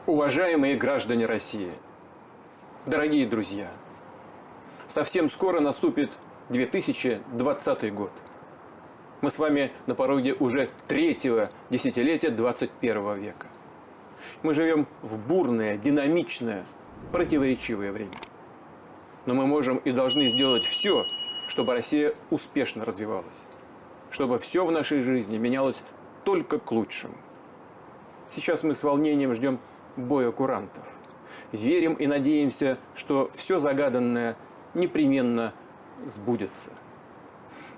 Уважаемые граждане России, дорогие друзья, совсем скоро наступит 2020 год. Мы с вами на пороге уже третьего десятилетия 21 века. Мы живем в бурное, динамичное, противоречивое время. Но мы можем и должны сделать все, чтобы Россия успешно развивалась, чтобы все в нашей жизни менялось только к лучшему. Сейчас мы с волнением ждем боя курантов. Верим и надеемся, что все загаданное непременно сбудется.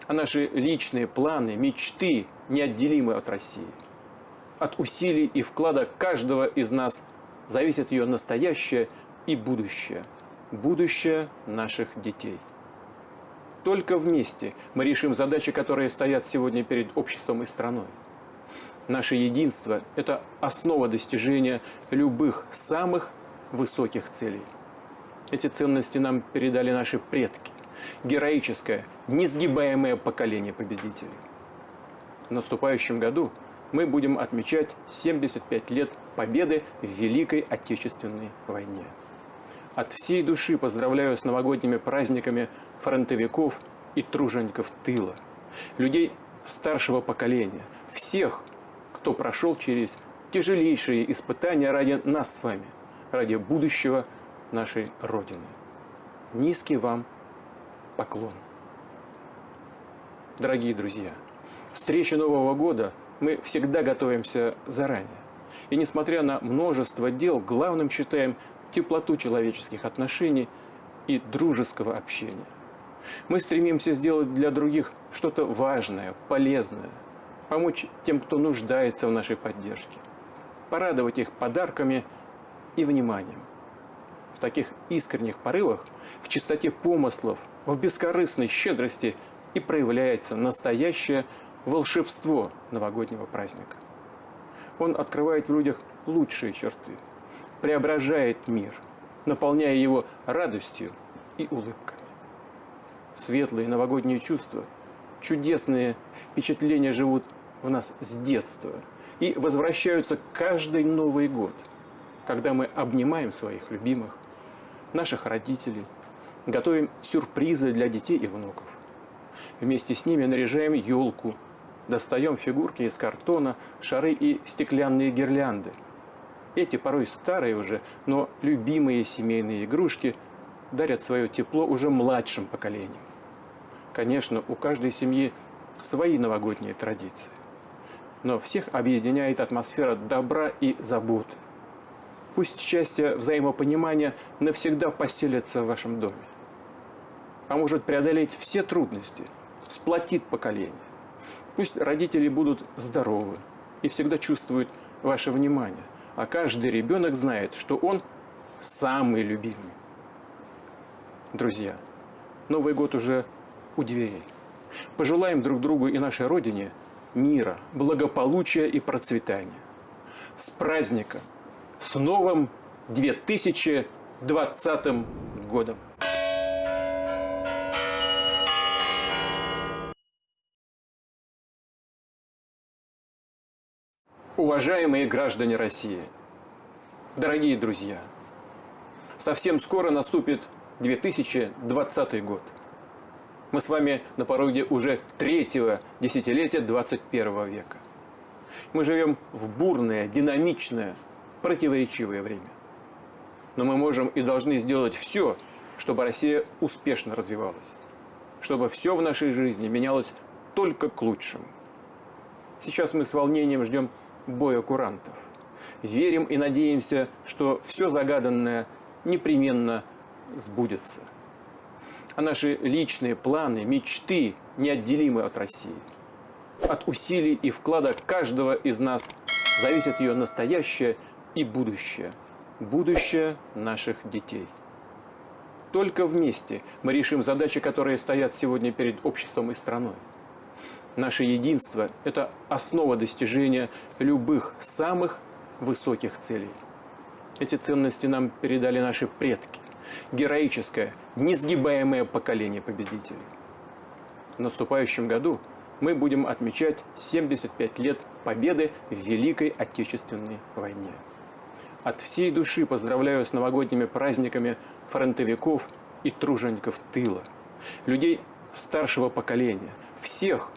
А наши личные планы, мечты неотделимы от России. От усилий и вклада каждого из нас зависит ее настоящее и будущее. Будущее наших детей. Только вместе мы решим задачи, которые стоят сегодня перед обществом и страной. Наше единство – это основа достижения любых самых высоких целей. Эти ценности нам передали наши предки. Героическое, несгибаемое поколение победителей. В наступающем году мы будем отмечать 75 лет победы в Великой Отечественной войне. От всей души поздравляю с новогодними праздниками фронтовиков и тружеников тыла, людей старшего поколения, всех, кто прошел через тяжелейшие испытания ради нас с вами, ради будущего нашей Родины. Низкий вам поклон. Дорогие друзья, встрече Нового года мы всегда готовимся заранее. И несмотря на множество дел, главным считаем теплоту человеческих отношений и дружеского общения. Мы стремимся сделать для других что-то важное, полезное, помочь тем, кто нуждается в нашей поддержке, порадовать их подарками и вниманием. В таких искренних порывах, в чистоте помыслов, в бескорыстной щедрости и проявляется настоящее волшебство новогоднего праздника. Он открывает в людях лучшие черты, преображает мир, наполняя его радостью и улыбками. Светлые новогодние чувства, чудесные впечатления живут в нас с детства и возвращаются каждый Новый год, когда мы обнимаем своих любимых, наших родителей, готовим сюрпризы для детей и внуков. Вместе с ними наряжаем елку, достаем фигурки из картона, шары и стеклянные гирлянды. Эти порой старые уже, но любимые семейные игрушки дарят свое тепло уже младшим поколениям. Конечно, у каждой семьи свои новогодние традиции. Но всех объединяет атмосфера добра и заботы. Пусть счастье, взаимопонимание навсегда поселится в вашем доме. Поможет преодолеть все трудности, сплотит поколение. Пусть родители будут здоровы и всегда чувствуют ваше внимание, а каждый ребенок знает, что он самый любимый. Друзья, Новый год уже у дверей. Пожелаем друг другу и нашей Родине мира, благополучия и процветания. С праздником! С новым 2020 годом! Уважаемые граждане России, дорогие друзья, совсем скоро наступит 2020 год. Мы с вами на пороге уже третьего десятилетия 21 века. Мы живем в бурное, динамичное, противоречивое время. Но мы можем и должны сделать все, чтобы Россия успешно развивалась, чтобы все в нашей жизни менялось только к лучшему. Сейчас мы с волнением ждем боя курантов. Верим и надеемся, что все загаданное непременно сбудется. А наши личные планы, мечты неотделимы от России. От усилий и вклада каждого из нас зависит ее настоящее и будущее. Будущее наших детей. Только вместе мы решим задачи, которые стоят сегодня перед обществом и страной. Наше единство – это основа достижения любых самых высоких целей. Эти ценности нам передали наши предки. Героическое, несгибаемое поколение победителей. В наступающем году мы будем отмечать 75 лет победы в Великой Отечественной войне. От всей души поздравляю с новогодними праздниками фронтовиков и тружеников тыла, людей старшего поколения, всех,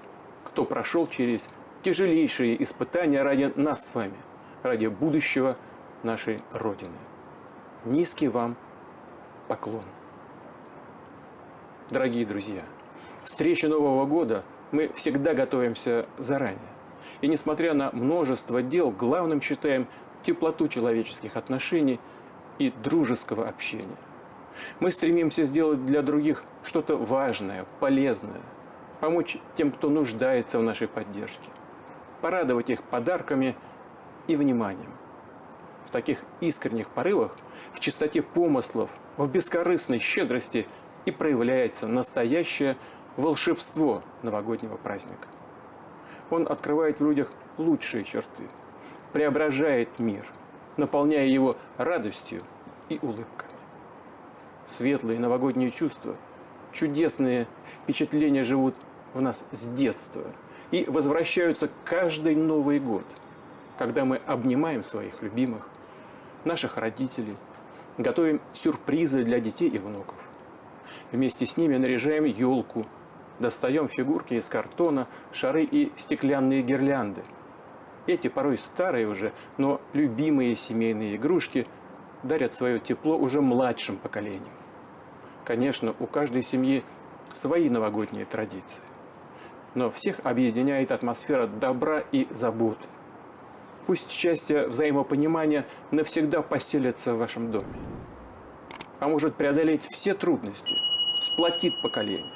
кто прошел через тяжелейшие испытания ради нас с вами, ради будущего нашей Родины. Низкий вам поклон. Дорогие друзья, к встрече Нового года мы всегда готовимся заранее. И несмотря на множество дел, главным считаем теплоту человеческих отношений и дружеского общения. Мы стремимся сделать для других что-то важное, полезное, помочь тем, кто нуждается в нашей поддержке, порадовать их подарками и вниманием. В таких искренних порывах, в чистоте помыслов, в бескорыстной щедрости и проявляется настоящее волшебство новогоднего праздника. Он открывает в людях лучшие черты, преображает мир, наполняя его радостью и улыбками. Светлые новогодние чувства, чудесные впечатления живут в нас с детства и возвращаются каждый Новый год, когда мы обнимаем своих любимых, наших родителей, готовим сюрпризы для детей и внуков. Вместе с ними наряжаем елку, достаем фигурки из картона, шары и стеклянные гирлянды. Эти порой старые уже, но любимые семейные игрушки дарят свое тепло уже младшим поколениям. Конечно, у каждой семьи свои новогодние традиции, но всех объединяет атмосфера добра и заботы. Пусть счастье взаимопонимания навсегда поселится в вашем доме, поможет преодолеть все трудности, сплотит поколение.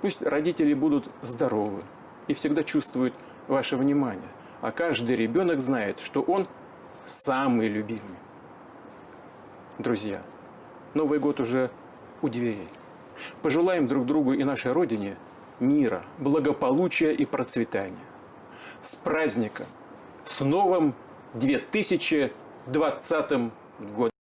Пусть родители будут здоровы и всегда чувствуют ваше внимание, а каждый ребенок знает, что он самый любимый. Друзья, Новый год уже у дверей. Пожелаем друг другу и нашей Родине мира, благополучия и процветания. С праздником! С новым 2020 годом!